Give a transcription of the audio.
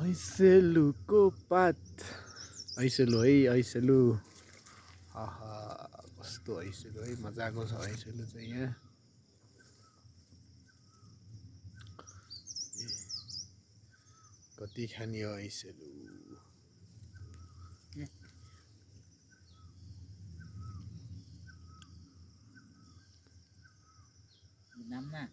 ऐसेलुको पात ऐसेलु है ऐसेलु आहा कस्तो ऐसेलु है मजाको छ ऐसेलु चाहिँ यहाँ कति खाने हो ऐसेलु Năm nè.